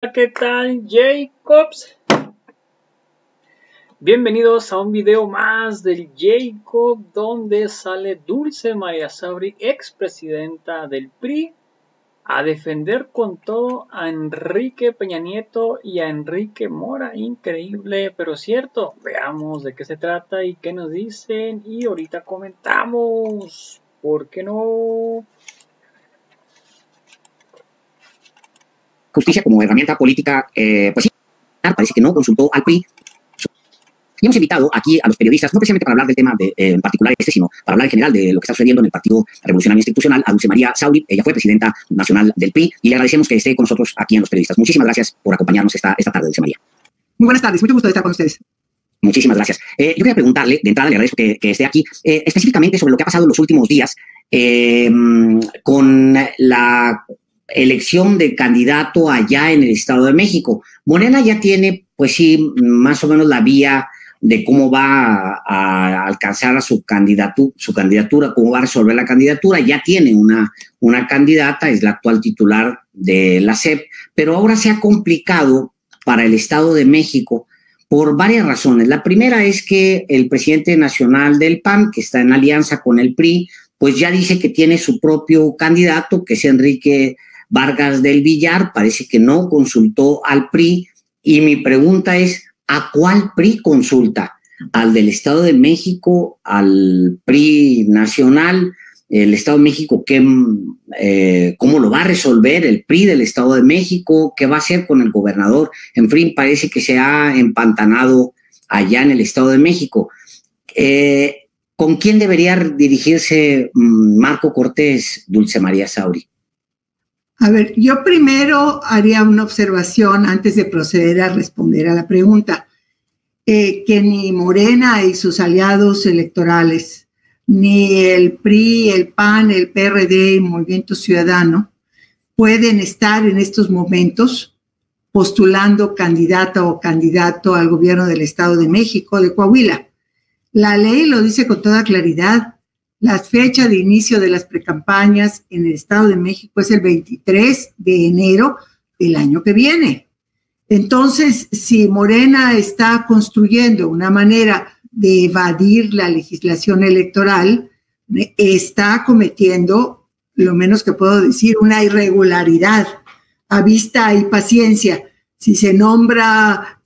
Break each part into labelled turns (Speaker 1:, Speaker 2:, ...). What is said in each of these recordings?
Speaker 1: ¿Qué tal, Jacobs? Bienvenidos a un video más del Jacob, donde sale Dulce María Sauri, expresidenta del PRI, a defender con todo a Enrique Peña Nieto y a Enrique Mora. Increíble, pero cierto. Veamos de qué se trata y qué nos dicen, y ahorita comentamos. ¿Por qué no?
Speaker 2: Justicia como herramienta política, pues sí, parece que no consultó al PRI. Y hemos invitado aquí a los periodistas, no precisamente para hablar del tema en particular sino para hablar en general de lo que está sucediendo en el Partido Revolucionario Institucional, a Dulce María Sauri. Ella fue presidenta nacional del PRI y le agradecemos que esté con nosotros aquí en Los Periodistas. Muchísimas gracias por acompañarnos esta tarde, Dulce María.
Speaker 3: Muy buenas tardes, mucho gusto de estar con ustedes.
Speaker 2: Muchísimas gracias. Yo quería preguntarle, de entrada le agradezco que esté aquí, específicamente sobre lo que ha pasado en los últimos días con la elección de candidato allá en el Estado de México. Morena ya tiene, pues sí, más o menos la vía de cómo va a alcanzar a su candidatura, cómo va a resolver la candidatura. Ya tiene una candidata, es la actual titular de la SEP, pero ahora se ha complicado para el Estado de México por varias razones. La primera es que el presidente nacional del PAN, que está en alianza con el PRI, pues ya dice que tiene su propio candidato, que es Enrique Vargas del Villar. Parece que no consultó al PRI, y mi pregunta es, ¿a cuál PRI consulta? ¿Al del Estado de México, al PRI nacional? El Estado de México, ¿cómo lo va a resolver el PRI del Estado de México? ¿Qué va a hacer con el gobernador? En fin, parece que se ha empantanado allá en el Estado de México. ¿Con quién debería dirigirse Marco Cortés, Dulce María Sauri?
Speaker 3: A ver, yo primero haría una observación antes de proceder a responder a la pregunta. Que ni Morena y sus aliados electorales, ni el PRI, el PAN, el PRD y Movimiento Ciudadano pueden estar en estos momentos postulando candidata o candidato al gobierno del Estado de México, de Coahuila. La ley lo dice con toda claridad. La fecha de inicio de las precampañas en el Estado de México es el 23 de enero del año que viene. Entonces, si Morena está construyendo una manera de evadir la legislación electoral, está cometiendo, lo menos que puedo decir, una irregularidad. A vista y paciencia. Si se nombra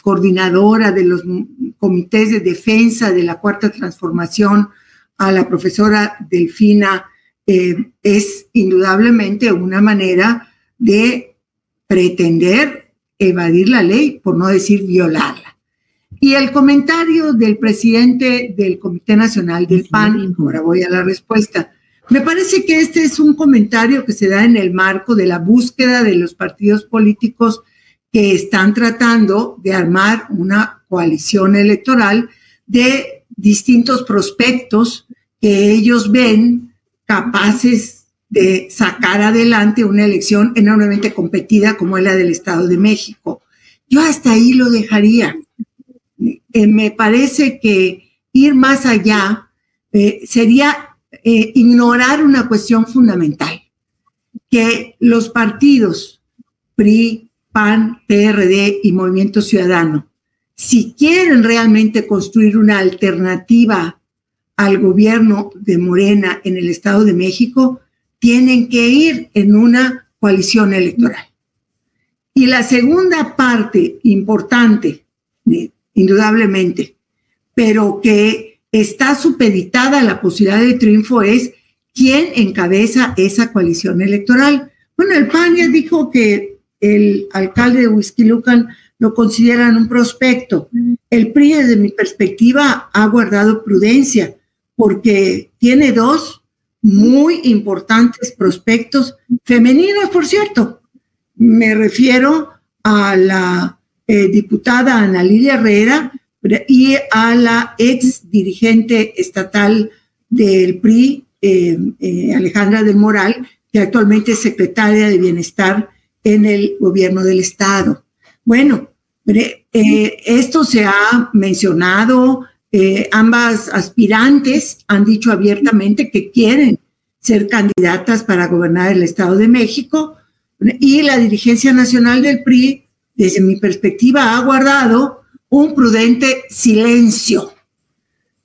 Speaker 3: coordinadora de los comités de defensa de la Cuarta Transformación a la profesora Delfina, es indudablemente una manera de pretender evadir la ley, por no decir violarla. Y el comentario del presidente del Comité Nacional del PAN, ahora voy a la respuesta, me parece que este es un comentario que se da en el marco de la búsqueda de los partidos políticos que están tratando de armar una coalición electoral de distintos prospectos que ellos ven capaces de sacar adelante una elección enormemente competida como es la del Estado de México. Yo hasta ahí lo dejaría. Me parece que ir más allá sería ignorar una cuestión fundamental, que los partidos PRI, PAN, PRD y Movimiento Ciudadano, si quieren realmente construir una alternativa al gobierno de Morena en el Estado de México, tienen que ir en una coalición electoral. Y la segunda parte importante, indudablemente, pero que está supeditada a la posibilidad de triunfo, es quién encabeza esa coalición electoral. Bueno, el PAN ya dijo que el alcalde de Huixquilucan lo consideran un prospecto. El PRI, desde mi perspectiva, ha guardado prudencia porque tiene dos muy importantes prospectos femeninos, por cierto. Me refiero a la diputada Ana Lilia Herrera y a la ex dirigente estatal del PRI, Alejandra del Moral, que actualmente es secretaria de Bienestar en el gobierno del Estado. Bueno, esto se ha mencionado. Ambas aspirantes han dicho abiertamente que quieren ser candidatas para gobernar el Estado de México. Y la dirigencia nacional del PRI, desde mi perspectiva, ha guardado un prudente silencio.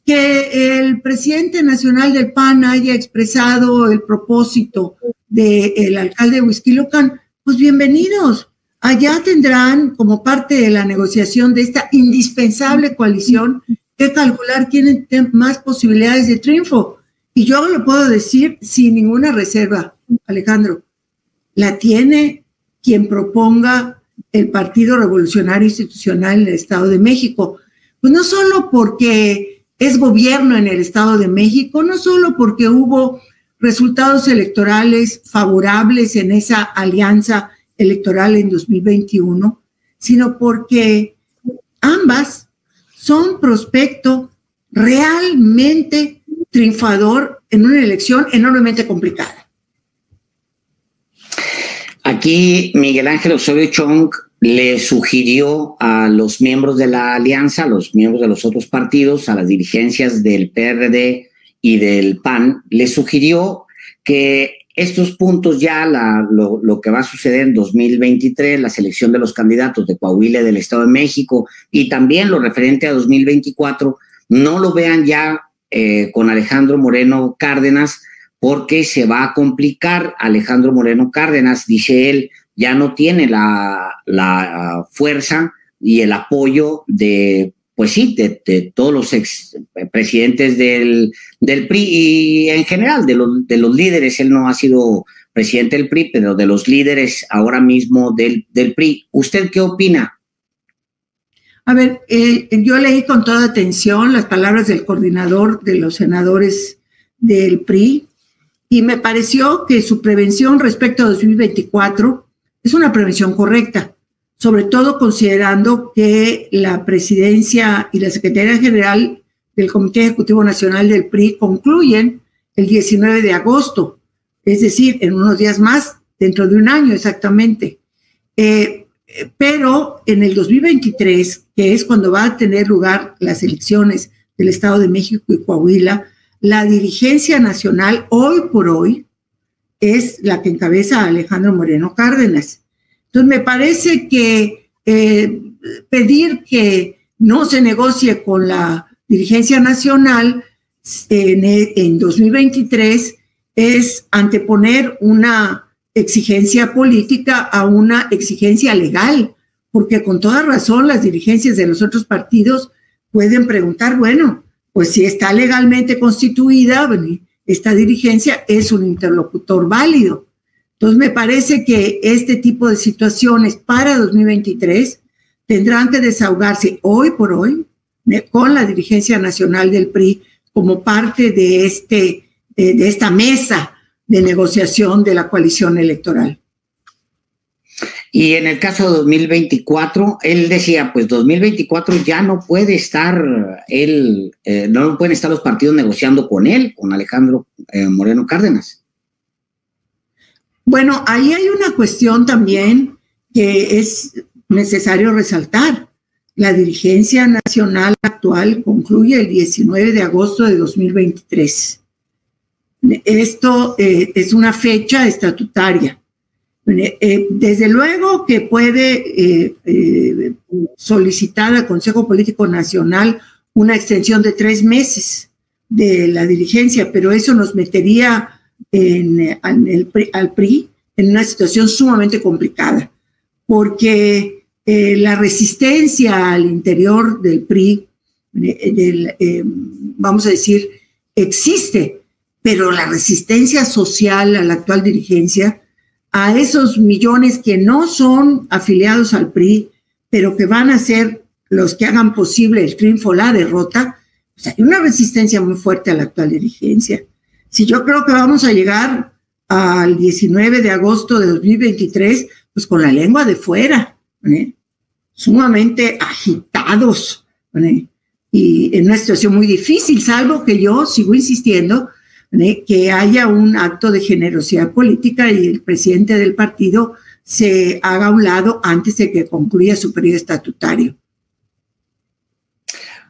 Speaker 3: Que el presidente nacional del PAN haya expresado el propósito del alcalde de Huixquilucan, pues bienvenidos. Allá tendrán, como parte de la negociación de esta indispensable coalición, que calcular quién tiene más posibilidades de triunfo. Y yo lo puedo decir sin ninguna reserva, Alejandro. La tiene quien proponga el Partido Revolucionario Institucional en el Estado de México. Pues no solo porque es gobierno en el Estado de México, no solo porque hubo resultados electorales favorables en esa alianza electoral en 2021, sino porque ambas son prospecto realmente triunfador en una elección enormemente complicada.
Speaker 2: Aquí Miguel Ángel Osorio Chong le sugirió a los miembros de la alianza, a los miembros de los otros partidos, a las dirigencias del PRD y del PAN, le sugirió que estos puntos ya, lo que va a suceder en 2023, la selección de los candidatos de Coahuila y del Estado de México, y también lo referente a 2024, no lo vean ya con Alejandro Moreno Cárdenas, porque se va a complicar. Alejandro Moreno Cárdenas, dice él, ya no tiene la fuerza y el apoyo de, pues sí, de todos los expresidentes del PRI y en general de los líderes. Él no ha sido presidente del PRI, pero de los líderes ahora mismo del PRI. ¿Usted qué opina?
Speaker 3: A ver, yo leí con toda atención las palabras del coordinador de los senadores del PRI y me pareció que su prevención respecto a 2024 es una prevención correcta, sobre todo considerando que la presidencia y la Secretaría General del Comité Ejecutivo Nacional del PRI concluyen el 19 de agosto, es decir, en unos días más, dentro de un año exactamente. Pero en el 2023, que es cuando va a tener lugar las elecciones del Estado de México y Coahuila, la dirigencia nacional hoy por hoy es la que encabeza a Alejandro Moreno Cárdenas. Entonces me parece que pedir que no se negocie con la dirigencia nacional en 2023 es anteponer una exigencia política a una exigencia legal, porque con toda razón las dirigencias de los otros partidos pueden preguntar, bueno, pues si está legalmente constituida, esta dirigencia es un interlocutor válido. Entonces me parece que este tipo de situaciones para 2023 tendrán que desahogarse hoy por hoy con la dirigencia nacional del PRI como parte de esta mesa de negociación de la coalición electoral.
Speaker 2: Y en el caso de 2024, él decía, pues 2024 ya no puede estar no pueden estar los partidos negociando con él, con Alejandro Moreno Cárdenas.
Speaker 3: Bueno, ahí hay una cuestión también que es necesario resaltar. La dirigencia nacional actual concluye el 19 de agosto de 2023. Esto es una fecha estatutaria. Desde luego que puede solicitar al Consejo Político Nacional una extensión de 3 meses de la dirigencia, pero eso nos metería al PRI en una situación sumamente complicada, porque la resistencia al interior del PRI, vamos a decir, existe, pero la resistencia social a la actual dirigencia, a esos millones que no son afiliados al PRI, pero que van a ser los que hagan posible el triunfo o la derrota, pues hay una resistencia muy fuerte a la actual dirigencia. Si yo creo que vamos a llegar al 19 de agosto de 2023, pues con la lengua de fuera, sumamente agitados, y en una situación muy difícil, salvo que yo sigo insistiendo que haya un acto de generosidad política y el presidente del partido se haga a un lado antes de que concluya su periodo estatutario.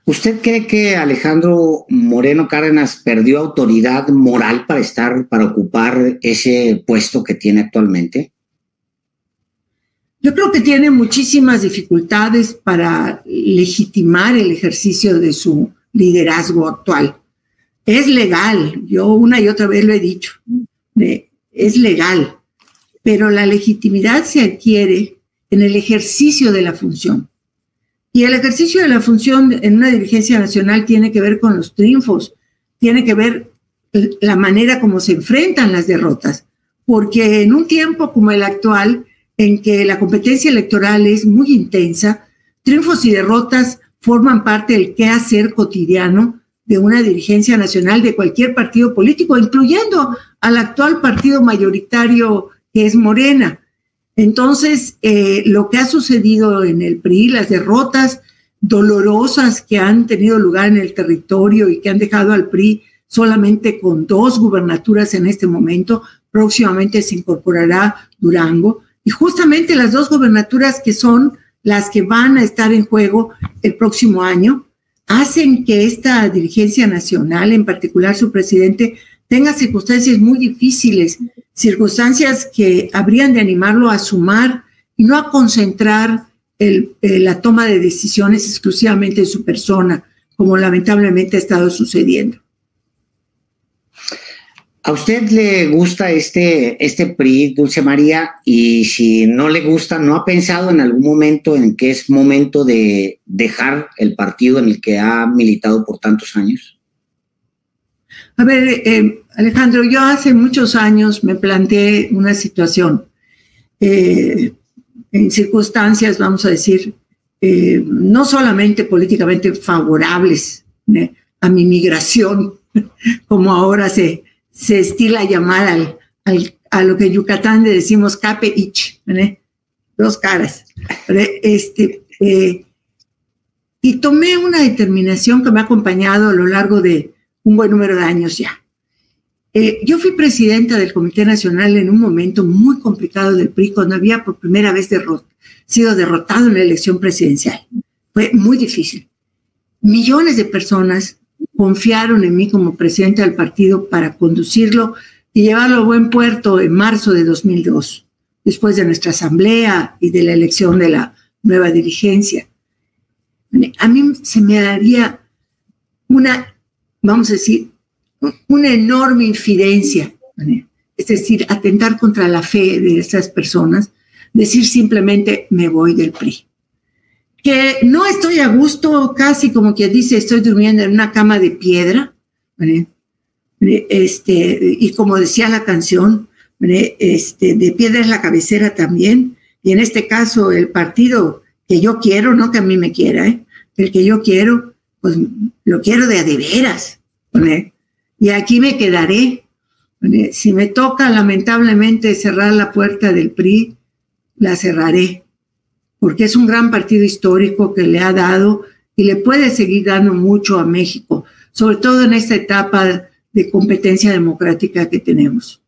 Speaker 2: ¿Usted cree que Alejandro Moreno Cárdenas perdió autoridad moral para ocupar ese puesto que tiene actualmente?
Speaker 3: Yo creo que tiene muchísimas dificultades para legitimar el ejercicio de su liderazgo actual. Es legal, yo una y otra vez lo he dicho, es legal, pero la legitimidad se adquiere en el ejercicio de la función. Y el ejercicio de la función en una dirigencia nacional tiene que ver con los triunfos, tiene que ver la manera como se enfrentan las derrotas, porque en un tiempo como el actual, en que la competencia electoral es muy intensa, triunfos y derrotas forman parte del quehacer cotidiano de una dirigencia nacional de cualquier partido político, incluyendo al actual partido mayoritario que es Morena. Entonces, lo que ha sucedido en el PRI, las derrotas dolorosas que han tenido lugar en el territorio y que han dejado al PRI solamente con 2 gubernaturas en este momento, próximamente se incorporará Durango, y justamente las 2 gubernaturas que son las que van a estar en juego el próximo año, hacen que esta dirigencia nacional, en particular su presidente, tenga circunstancias muy difíciles, circunstancias que habrían de animarlo a sumar y no a concentrar la toma de decisiones exclusivamente en su persona, como lamentablemente ha estado sucediendo.
Speaker 2: ¿A usted le gusta este PRI, Dulce María? Y si no le gusta, ¿no ha pensado en algún momento en que es momento de dejar el partido en el que ha militado por tantos años?
Speaker 3: A ver, Alejandro, yo hace muchos años me planteé una situación en circunstancias, vamos a decir, no solamente políticamente favorables a mi migración, como ahora se estila llamar a lo que en Yucatán le decimos cape ich, 2 caras. Y tomé una determinación que me ha acompañado a lo largo de un buen número de años ya. Yo fui presidenta del Comité Nacional en un momento muy complicado del PRI, cuando había por primera vez sido derrotado en la elección presidencial. Fue muy difícil. Millones de personas confiaron en mí como presidenta del partido para conducirlo y llevarlo a buen puerto en marzo de 2002, después de nuestra asamblea y de la elección de la nueva dirigencia. A mí se me daría vamos a decir, una enorme infidencia, es decir, atentar contra la fe de esas personas, decir simplemente me voy del PRI. Que no estoy a gusto, casi como quien dice, estoy durmiendo en una cama de piedra, y como decía la canción, de piedra es la cabecera también, y en este caso el partido que yo quiero, no que a mí me quiera, el que yo quiero, pues lo quiero de a de veras, y aquí me quedaré. Si me toca lamentablemente cerrar la puerta del PRI, la cerraré, porque es un gran partido histórico que le ha dado y le puede seguir dando mucho a México, sobre todo en esta etapa de competencia democrática que tenemos.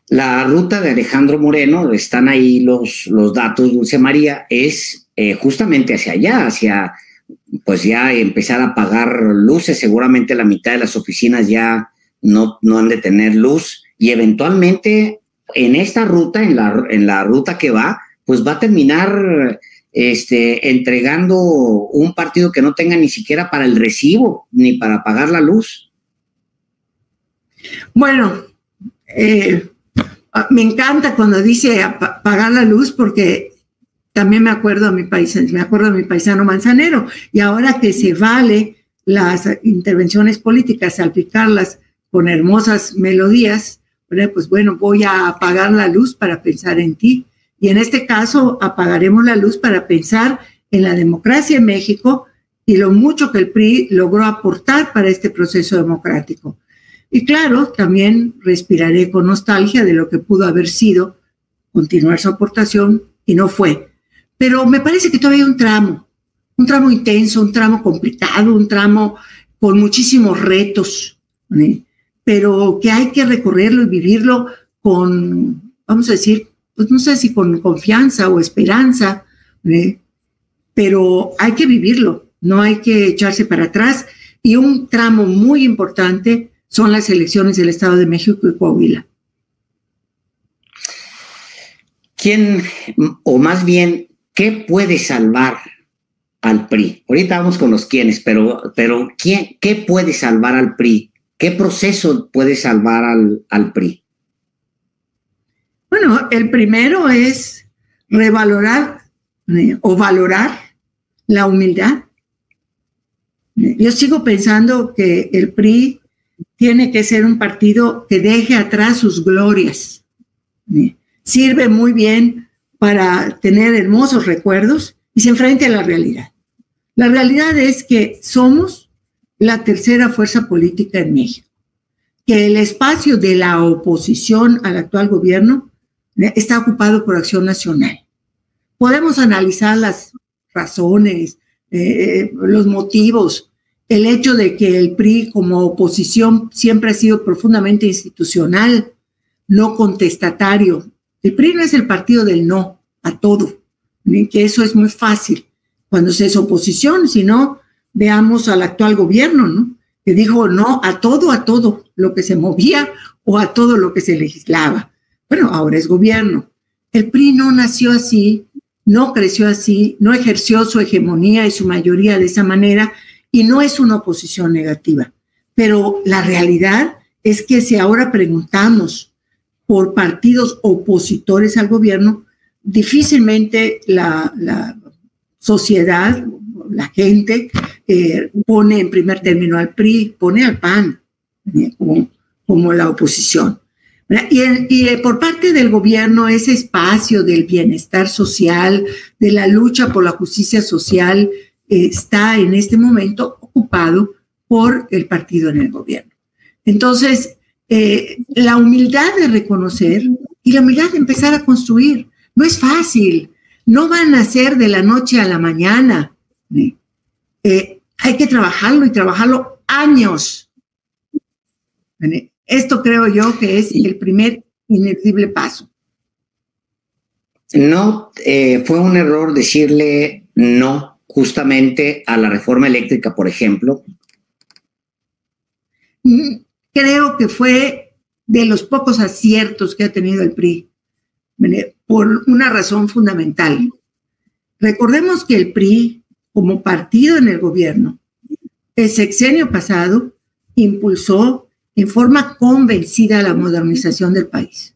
Speaker 2: La ruta de Alejandro Moreno, están ahí los datos, Dulce María, es justamente hacia allá, hacia pues ya empezar a apagar luces. Seguramente la mitad de las oficinas ya no han de tener luz, y eventualmente en esta ruta, en la ruta que va, pues va a terminar entregando un partido que no tenga ni siquiera para el recibo, ni para pagar la luz.
Speaker 3: Bueno, me encanta cuando dice pagar la luz, porque también me acuerdo de mi paisano Manzanero, y ahora que se vale las intervenciones políticas, salpicarlas con hermosas melodías, pues bueno, voy a apagar la luz para pensar en ti. Y en este caso apagaremos la luz para pensar en la democracia en México y lo mucho que el PRI logró aportar para este proceso democrático. Y claro, también respiraré con nostalgia de lo que pudo haber sido continuar su aportación y no fue. Pero me parece que todavía hay un tramo intenso, un tramo complicado, un tramo con muchísimos retos, pero que hay que recorrerlo y vivirlo con, vamos a decir, pues no sé si con confianza o esperanza, pero hay que vivirlo, no hay que echarse para atrás. Y un tramo muy importante son las elecciones del Estado de México y Coahuila.
Speaker 2: ¿quién, o más bien, qué puede salvar al PRI? Ahorita vamos con los quiénes, pero ¿qué puede salvar al PRI? ¿Qué proceso puede salvar al PRI?
Speaker 3: Bueno, el primero es revalorar o valorar la humildad. Yo sigo pensando que el PRI tiene que ser un partido que deje atrás sus glorias. Sirve muy bien para tener hermosos recuerdos y se enfrente a la realidad. La realidad es que somos la tercera fuerza política en México, que el espacio de la oposición al actual gobierno está ocupado por Acción Nacional. Podemos analizar las razones, los motivos, el hecho de que el PRI como oposición siempre ha sido profundamente institucional, no contestatario. El PRI no es el partido del no a todo, que eso es muy fácil cuando se es oposición, sino veamos al actual gobierno, ¿no? Que dijo no a todo lo que se movía o a todo lo que se legislaba. Bueno, ahora es gobierno. El PRI no nació así, no creció así, no ejerció su hegemonía y su mayoría de esa manera y no es una oposición negativa. Pero la realidad es que si ahora preguntamos por partidos opositores al gobierno, difícilmente la sociedad, la gente, pone en primer término al PRI, pone al PAN como la oposición. Y por parte del gobierno, ese espacio del bienestar social, de la lucha por la justicia social, está en este momento ocupado por el partido en el gobierno. Entonces, la humildad de reconocer y la humildad de empezar a construir. No es fácil, no van a ser de la noche a la mañana. Hay que trabajarlo y trabajarlo años. Esto creo yo que es el primer ineludible paso.
Speaker 2: No, fue un error decirle no justamente a la reforma eléctrica, por ejemplo.
Speaker 3: Creo que fue de los pocos aciertos que ha tenido el PRI, por una razón fundamental. Recordemos que el PRI, como partido en el gobierno, el sexenio pasado impulsó en forma convencida la modernización del país.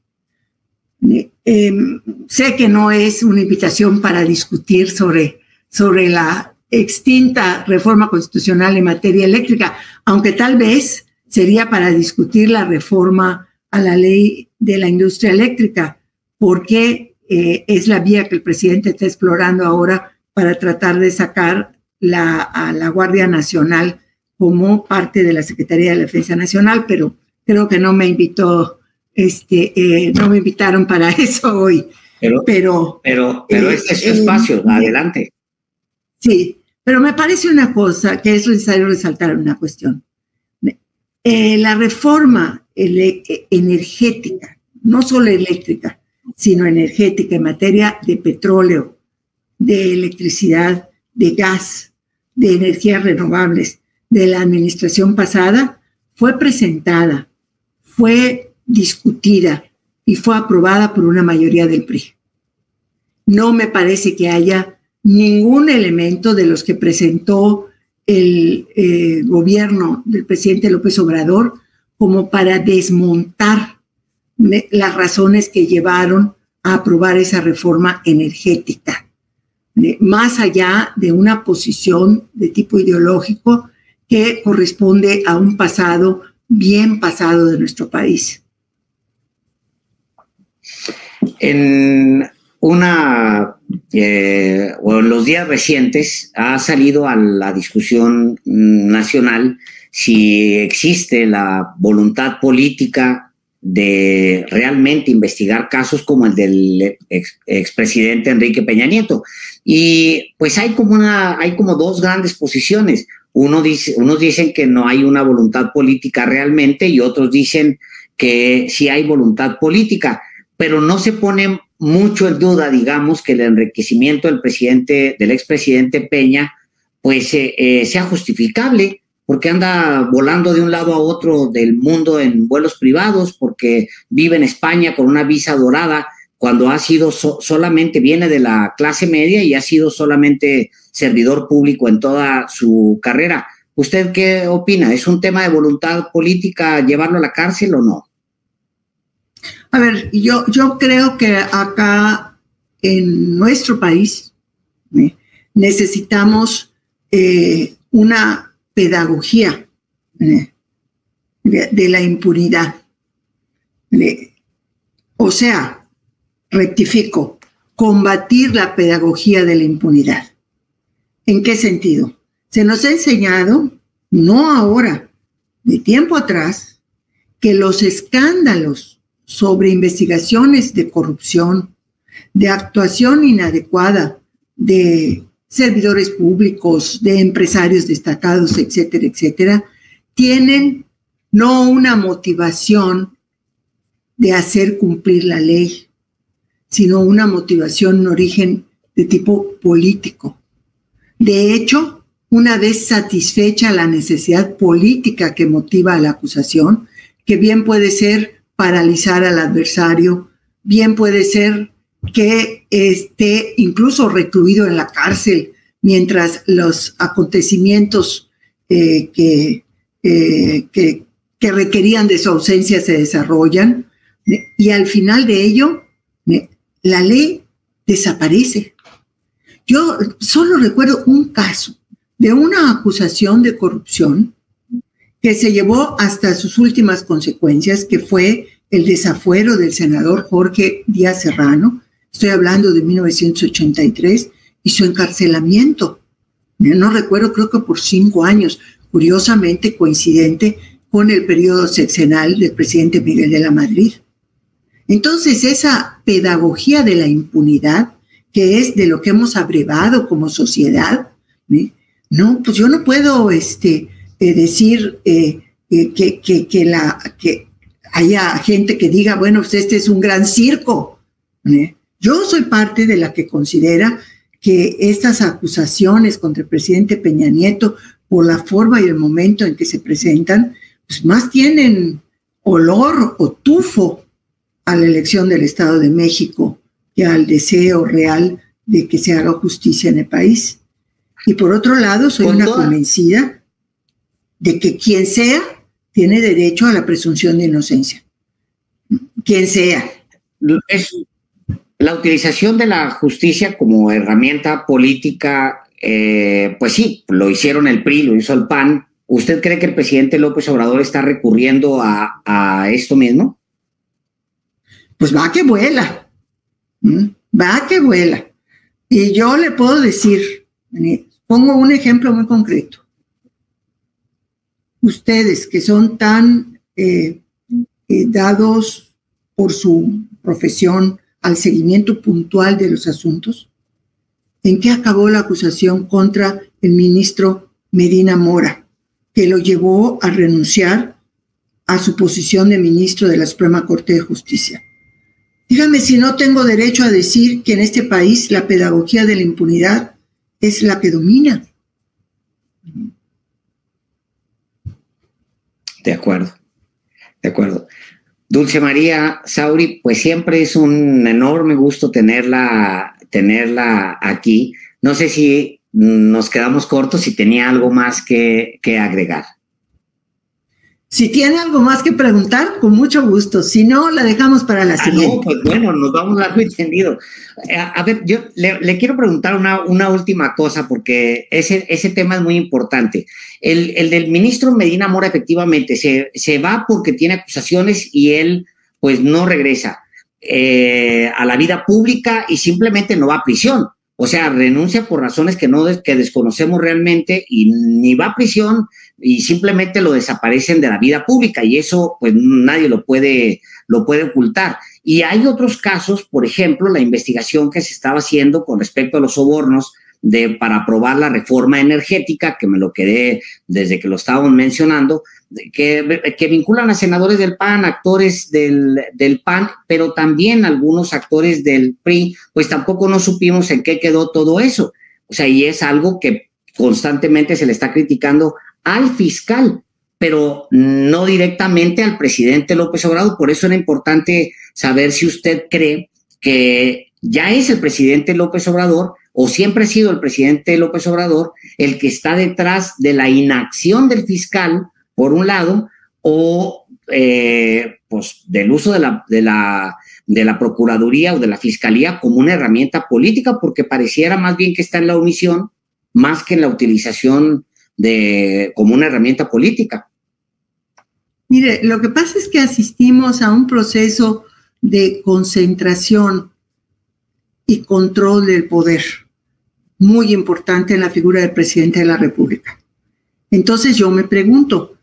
Speaker 3: Sé que no es una invitación para discutir sobre la extinta reforma constitucional en materia eléctrica, aunque tal vez sería para discutir la reforma a la ley de la industria eléctrica, porque es la vía que el presidente está explorando ahora para tratar de sacar a la Guardia Nacional como parte de la Secretaría de la Defensa Nacional, pero creo que no me invitaron para eso hoy. Pero
Speaker 2: este es su espacio, adelante.
Speaker 3: Sí, pero me parece una cosa que es necesario resaltar una cuestión. La reforma energética, no solo eléctrica, sino energética en materia de petróleo, de electricidad, de gas, de energías renovables, de la administración pasada, fue presentada, fue discutida y fue aprobada por una mayoría del PRI. No me parece que haya ningún elemento de los que presentó el gobierno del presidente López Obrador como para desmontar las razones que llevaron a aprobar esa reforma energética, más allá de una posición de tipo ideológico que corresponde a un pasado bien pasado de nuestro país.
Speaker 2: En los días recientes ha salido a la discusión nacional si existe la voluntad política de realmente investigar casos como el del expresidente Enrique Peña Nieto. Y pues hay como dos grandes posiciones. Unos dicen que no hay una voluntad política realmente y otros dicen que sí hay voluntad política, pero no se pone mucho en duda, digamos, que el enriquecimiento del expresidente Peña pues sea justificable, porque anda volando de un lado a otro del mundo en vuelos privados, porque vive en España con una visa dorada cuando ha sido solamente, viene de la clase media y ha sido solamente servidor público en toda su carrera. ¿Usted qué opina? ¿Es un tema de voluntad política llevarlo a la cárcel o no?
Speaker 3: A ver, yo creo que acá en nuestro país necesitamos una pedagogía de la impunidad. O sea, rectifico, combatir la pedagogía de la impunidad. ¿En qué sentido? Se nos ha enseñado, no ahora, de tiempo atrás, que los escándalos sobre investigaciones de corrupción, de actuación inadecuada de servidores públicos, de empresarios destacados, etcétera, etcétera, tienen no una motivación de hacer cumplir la ley, sino una motivación en origen de tipo político. De hecho, una vez satisfecha la necesidad política que motiva a la acusación, que bien puede ser paralizar al adversario, bien puede ser que esté incluso recluido en la cárcel mientras los acontecimientos que requerían de su ausencia se desarrollan, y al final de ello, la ley desaparece. Yo solo recuerdo un caso de una acusación de corrupción que se llevó hasta sus últimas consecuencias, que fue el desafuero del senador Jorge Díaz Serrano, estoy hablando de 1983, y su encarcelamiento. No recuerdo, creo que por 5 años, curiosamente coincidente con el periodo sexenal del presidente Miguel de la Madrid. Entonces, esa pedagogía de la impunidad, que es de lo que hemos abrevado como sociedad, no, pues yo no puedo decir que haya gente que diga, bueno, pues este es un gran circo. Yo soy parte de la que considera que estas acusaciones contra el presidente Peña Nieto, por la forma y el momento en que se presentan, pues más tienen olor o tufo a la elección del Estado de México que al deseo real de que se haga justicia en el país. Y por otro lado, soy una convencida de que quien sea tiene derecho a la presunción de inocencia. Quien sea.
Speaker 2: La utilización de la justicia como herramienta política, pues sí, lo hicieron el PRI, lo hizo el PAN. ¿Usted cree que el presidente López Obrador está recurriendo a esto mismo?
Speaker 3: Pues va que vuela. Va que vuela. Y yo le puedo decir, pongo un ejemplo muy concreto. Ustedes que son tan dados por su profesión al seguimiento puntual de los asuntos, ¿en qué acabó la acusación contra el ministro Medina Mora, que lo llevó a renunciar a su posición de ministro de la Suprema Corte de Justicia? Dígame si no tengo derecho a decir que en este país la pedagogía de la impunidad es la que domina.
Speaker 2: De acuerdo, de acuerdo. Dulce María Sauri, pues siempre es un enorme gusto tenerla aquí. No sé si nos quedamos cortos, si tenía algo más que agregar.
Speaker 3: Si tiene algo más que preguntar, con mucho gusto. Si no, la dejamos para la siguiente.
Speaker 2: No, pues bueno, nos vamos largo y tendido. A ver, yo le quiero preguntar una última cosa, porque ese tema es muy importante. El del ministro Medina Mora efectivamente se va porque tiene acusaciones y él pues no regresa a la vida pública y simplemente no va a prisión. O sea, renuncia por razones que desconocemos realmente y ni va a prisión y simplemente lo desaparecen de la vida pública, y eso pues nadie lo puede ocultar. Y hay otros casos, por ejemplo, la investigación que se estaba haciendo con respecto a los sobornos para aprobar la reforma energética, que me lo quedé desde que lo estábamos mencionando, que vinculan a senadores del PAN, actores del PAN, pero también algunos actores del PRI, pues tampoco no supimos en qué quedó todo eso. O sea, y es algo que constantemente se le está criticando al fiscal, pero no directamente al presidente López Obrador. Por eso era importante saber si usted cree que ya es el presidente López Obrador, o siempre ha sido el presidente López Obrador, el que está detrás de la inacción del fiscal, por un lado, o pues del uso de la Procuraduría o de la Fiscalía como una herramienta política, porque pareciera más bien que está en la omisión, más que en la utilización como una herramienta política.
Speaker 3: Mire, lo que pasa es que asistimos a un proceso de concentración y control del poder muy importante en la figura del presidente de la República. Entonces yo me pregunto,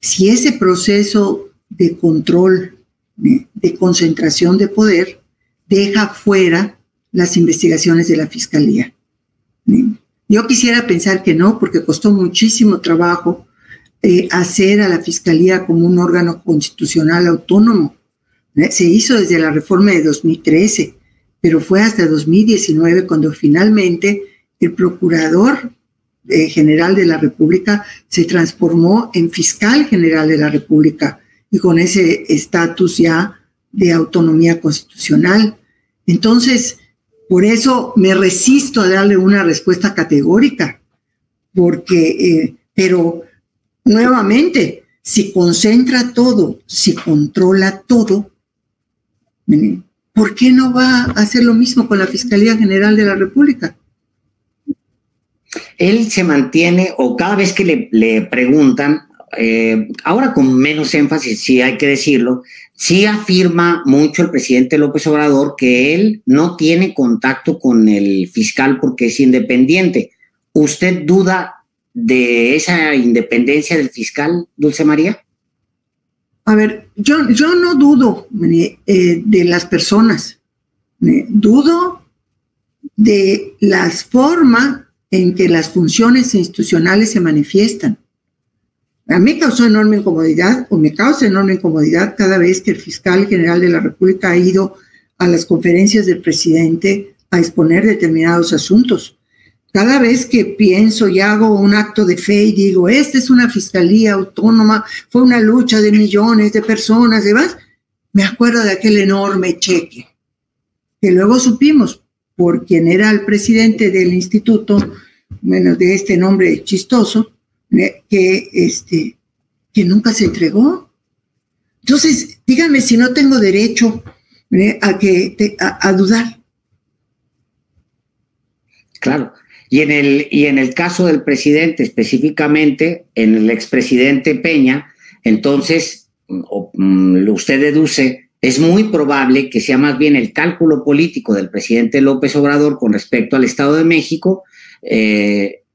Speaker 3: si ese proceso de control, de concentración de poder, deja fuera las investigaciones de la Fiscalía. Yo quisiera pensar que no, porque costó muchísimo trabajo hacer a la Fiscalía como un órgano constitucional autónomo. Se hizo desde la reforma de 2013, pero fue hasta 2019 cuando finalmente el Procurador General de la República se transformó en Fiscal General de la República y con ese estatus ya de autonomía constitucional. Entonces, por eso me resisto a darle una respuesta categórica, porque, pero nuevamente, si concentra todo, si controla todo, ¿por qué no va a hacer lo mismo con la Fiscalía General de la República?
Speaker 2: Él se mantiene, o cada vez que le preguntan, ahora con menos énfasis, sí hay que decirlo, sí afirma mucho el presidente López Obrador que él no tiene contacto con el fiscal porque es independiente. ¿Usted duda de esa independencia del fiscal, Dulce María?
Speaker 3: A ver, yo no dudo de las personas, dudo de las formas en que las funciones institucionales se manifiestan. A mí me causa enorme incomodidad cada vez que el fiscal general de la República ha ido a las conferencias del presidente a exponer determinados asuntos. Cada vez que pienso y hago un acto de fe y digo, esta es una fiscalía autónoma, fue una lucha de millones de personas, demás, me acuerdo de aquel enorme cheque que luego supimos por quien era el presidente del instituto, bueno, de este nombre chistoso, que nunca se entregó. Entonces, díganme si no tengo derecho a dudar.
Speaker 2: Claro. Y en el caso del presidente, específicamente, en el expresidente Peña, entonces, usted deduce, es muy probable que sea más bien el cálculo político del presidente López Obrador con respecto al Estado de México,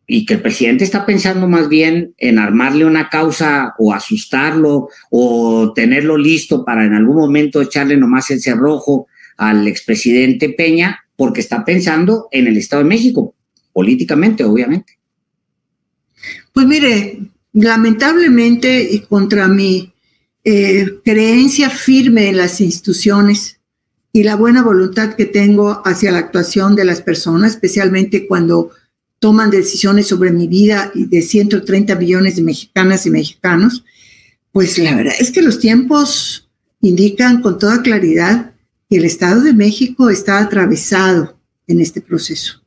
Speaker 2: y que el presidente está pensando más bien en armarle una causa o asustarlo o tenerlo listo para en algún momento echarle nomás el cerrojo al expresidente Peña, porque está pensando en el Estado de México, políticamente, obviamente.
Speaker 3: Pues mire, lamentablemente y contra mi creencia firme en las instituciones y la buena voluntad que tengo hacia la actuación de las personas, especialmente cuando toman decisiones sobre mi vida y de 130 millones de mexicanas y mexicanos, pues la verdad es que los tiempos indican con toda claridad que el Estado de México está atravesado en este proceso.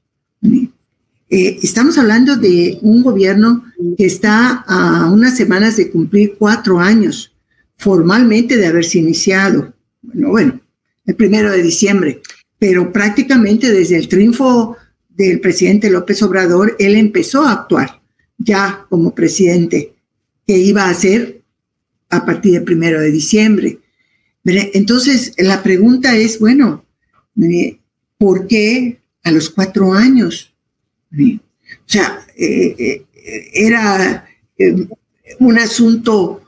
Speaker 3: Estamos hablando de un gobierno que está a unas semanas de cumplir 4 años formalmente de haberse iniciado. Bueno, el 1 de diciembre, pero prácticamente desde el triunfo del presidente López Obrador, él empezó a actuar ya como presidente, que iba a hacer a partir del 1 de diciembre. Entonces, la pregunta es, bueno, ¿por qué a los 4 años? O sea, era un asunto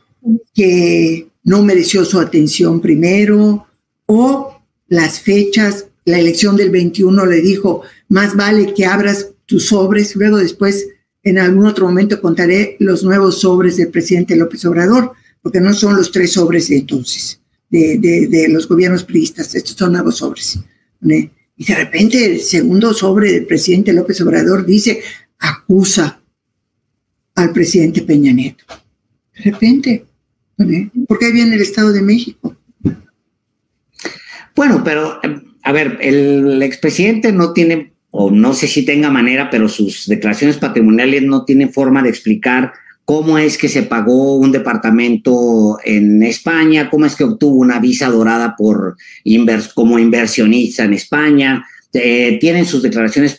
Speaker 3: que no mereció su atención primero, o las fechas, la elección del 21 le dijo, más vale que abras tus sobres. Luego después, en algún otro momento, contaré los nuevos sobres del presidente López Obrador, porque no son los 3 sobres de entonces, de los gobiernos priistas, estos son nuevos sobres. Y de repente el segundo sobre del presidente López Obrador dice, acusa al presidente Peña Nieto. De repente, porque ahí viene el Estado de México.
Speaker 2: Bueno, pero A ver, el expresidente no tiene, o no sé si tenga manera, pero sus declaraciones patrimoniales no tienen forma de explicar cómo es que se pagó un departamento en España, cómo es que obtuvo una visa dorada como inversionista en España. Tienen sus declaraciones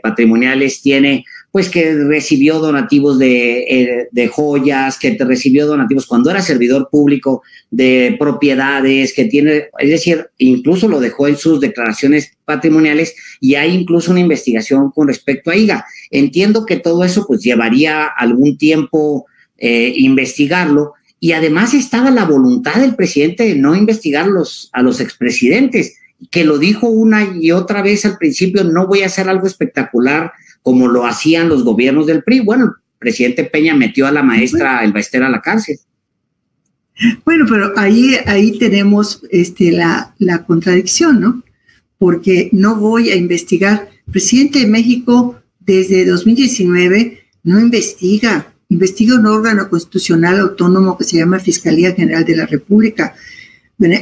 Speaker 2: patrimoniales, tiene pues que recibió donativos de joyas, que te recibió donativos cuando era servidor público de propiedades, que tiene, es decir, incluso lo dejó en sus declaraciones patrimoniales y hay incluso una investigación con respecto a IGA. Entiendo que todo eso pues llevaría algún tiempo investigarlo y además estaba la voluntad del presidente de no investigar a los expresidentes, que lo dijo una y otra vez al principio, no voy a hacer algo espectacular como lo hacían los gobiernos del PRI. Bueno, el presidente Peña metió a la maestra El Ballester a la cárcel.
Speaker 3: Bueno, pero ahí tenemos la contradicción, ¿no? Porque no voy a investigar. El presidente de México desde 2019 no investiga un órgano constitucional autónomo que se llama Fiscalía General de la República.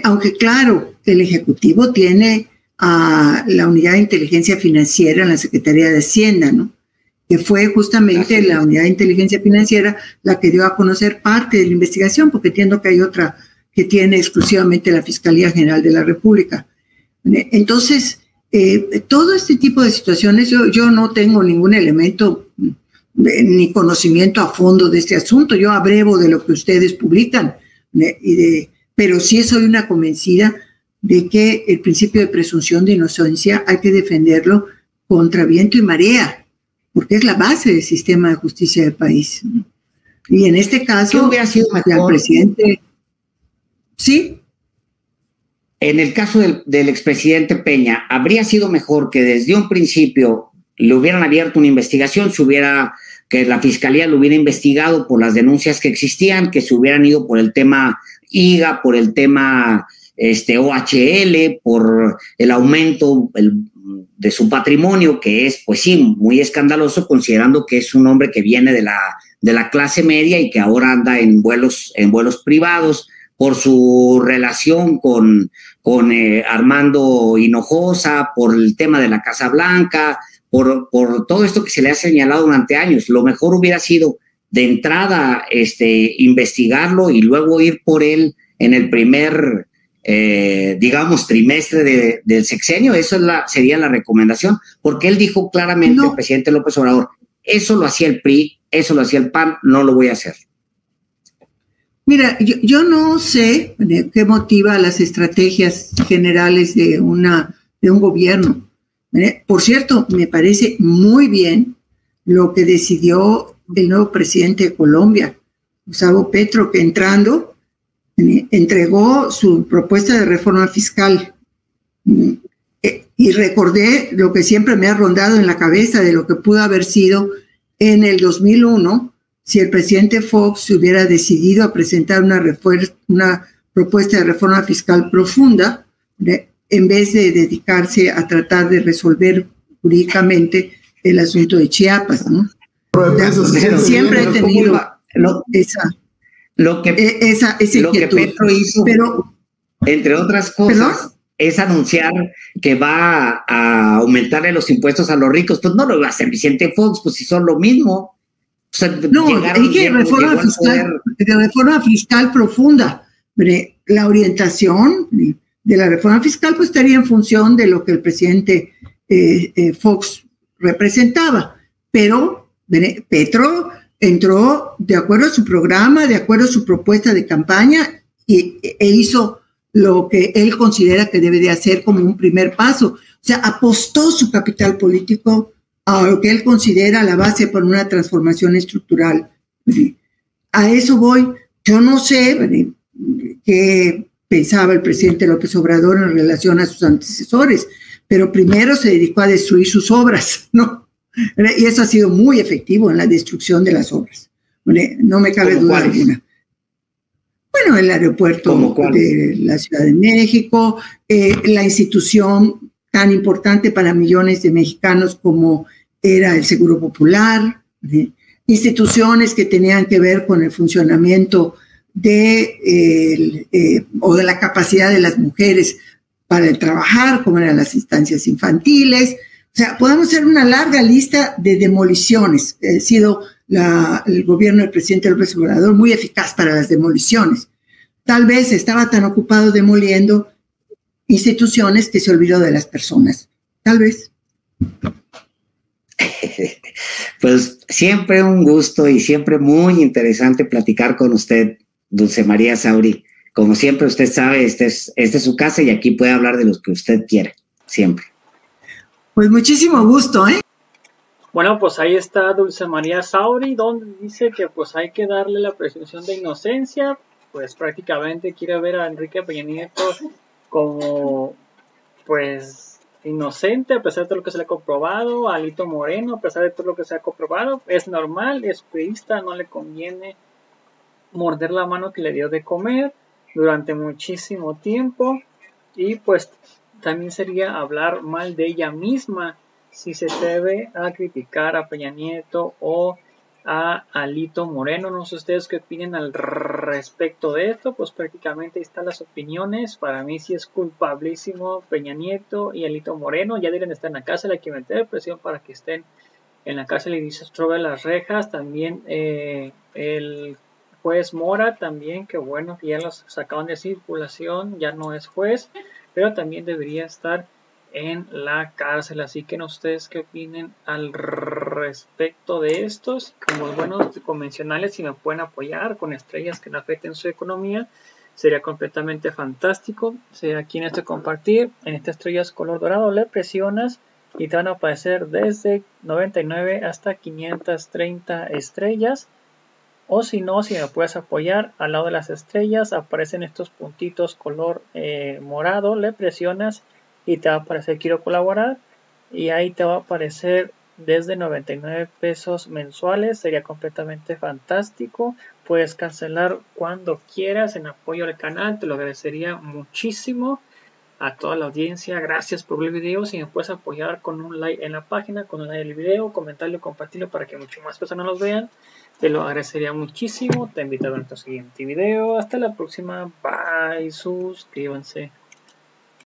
Speaker 3: Aunque claro, el Ejecutivo tiene a la Unidad de Inteligencia Financiera en la Secretaría de Hacienda, ¿no? Que fue justamente la Unidad de Inteligencia Financiera la que dio a conocer parte de la investigación, porque entiendo que hay otra que tiene exclusivamente la Fiscalía General de la República. Entonces, todo este tipo de situaciones, yo no tengo ningún elemento ni conocimiento a fondo de este asunto, yo abrevo de lo que ustedes publican, pero sí soy una convencida de que el principio de presunción de inocencia hay que defenderlo contra viento y marea, porque es la base del sistema de justicia del país. Y en este caso,
Speaker 2: hubiera sido mejor,
Speaker 3: al presidente, ¿sí?
Speaker 2: En el caso del expresidente Peña, habría sido mejor que desde un principio le hubieran abierto una investigación, que la fiscalía lo hubiera investigado por las denuncias que existían, que se hubieran ido por el tema IGA, por el tema OHL, por el aumento de su patrimonio, que es, pues sí, muy escandaloso, considerando que es un hombre que viene de la clase media y que ahora anda en vuelos privados, por su relación con Armando Hinojosa, por el tema de la Casa Blanca, por todo esto que se le ha señalado durante años. Lo mejor hubiera sido de entrada investigarlo y luego ir por él en el primer trimestre del sexenio. Eso sería la recomendación, porque él dijo claramente, el presidente López Obrador, eso lo hacía el PRI, eso lo hacía el PAN, no lo voy a hacer.
Speaker 3: Mira, yo no sé qué motiva las estrategias generales de un gobierno. Por cierto, me parece muy bien lo que decidió el nuevo presidente de Colombia, Gustavo Petro, que entrando entregó su propuesta de reforma fiscal. Y recordé lo que siempre me ha rondado en la cabeza de lo que pudo haber sido en el 2001 si el presidente Fox se hubiera decidido a presentar una propuesta de reforma fiscal profunda, en vez de dedicarse a tratar de resolver jurídicamente el asunto de Chiapas, ¿no? Siempre he tenido esa inquietud.
Speaker 2: Lo que Petro hizo, entre otras cosas, es anunciar que va a aumentarle los impuestos a los ricos. Pues no lo va a hacer Vicente Fox, pues si son lo mismo. O sea,
Speaker 3: hay que reforma fiscal profunda. La orientación de la reforma fiscal pues estaría en función de lo que el presidente Fox representaba, pero Petro entró de acuerdo a su programa, de acuerdo a su propuesta de campaña e hizo lo que él considera que debe de hacer como un primer paso. O sea, apostó su capital político a lo que él considera la base para una transformación estructural. A eso voy. Yo no sé qué pensaba el presidente López Obrador en relación a sus antecesores, pero primero se dedicó a destruir sus obras, ¿no? Y eso ha sido muy efectivo en la destrucción de las obras. No me cabe duda alguna. Bueno, el aeropuerto de la Ciudad de México, la institución tan importante para millones de mexicanos como era el Seguro Popular, instituciones que tenían que ver con el funcionamiento o de la capacidad de las mujeres para el trabajar, como eran las instancias infantiles. O sea, podemos hacer una larga lista de demoliciones. Ha sido el gobierno del presidente López Obrador muy eficaz para las demoliciones. Tal vez estaba tan ocupado demoliendo instituciones que se olvidó de las personas. Tal vez.
Speaker 2: Pues siempre un gusto y siempre muy interesante platicar con usted, Dulce María Sauri. Como siempre, usted sabe, esta es su casa y aquí puede hablar de lo que usted quiera, siempre.
Speaker 3: Pues muchísimo gusto, ¿eh?
Speaker 1: Bueno, pues ahí está Dulce María Sauri, donde dice que pues hay que darle la presunción de inocencia. Pues prácticamente quiere ver a Enrique Peña Nieto como pues inocente a pesar de todo lo que se le ha comprobado, a Alito Moreno a pesar de todo lo que se ha comprobado. Es normal, es priista, no le conviene morder la mano que le dio de comer durante muchísimo tiempo, y pues también sería hablar mal de ella misma si se debe a criticar a Peña Nieto o a Alito Moreno. No sé ustedes qué opinen al respecto de esto. Pues prácticamente ahí están las opiniones. Para mí sí es culpabilísimo Peña Nieto y Alito Moreno. Ya deben estar en la cárcel, hay que meter presión para que estén en la cárcel y se trobe las rejas. También el juez Mora también, que bueno, que ya los sacaron de circulación, ya no es juez, pero también debería estar en la cárcel. Así que no ustedes qué opinen al respecto de estos. Como buenos convencionales, si me pueden apoyar con estrellas que no afecten su economía, sería completamente fantástico. Aquí en este compartir, en esta estrellas color dorado, le presionas y te van a aparecer desde 99 hasta 530 estrellas. O si no, si me puedes apoyar, al lado de las estrellas aparecen estos puntitos color morado, le presionas y te va a aparecer quiero colaborar, y ahí te va a aparecer desde 99 pesos mensuales. Sería completamente fantástico. Puedes cancelar cuando quieras en apoyo al canal, te lo agradecería muchísimo. A toda la audiencia, gracias por ver el video. Si me puedes apoyar con un like en la página, con un like del video, comentarlo, compartirlo para que mucho más personas los vean, te lo agradecería muchísimo. Te invito a ver nuestro siguiente video. Hasta la próxima. Bye. Suscríbanse.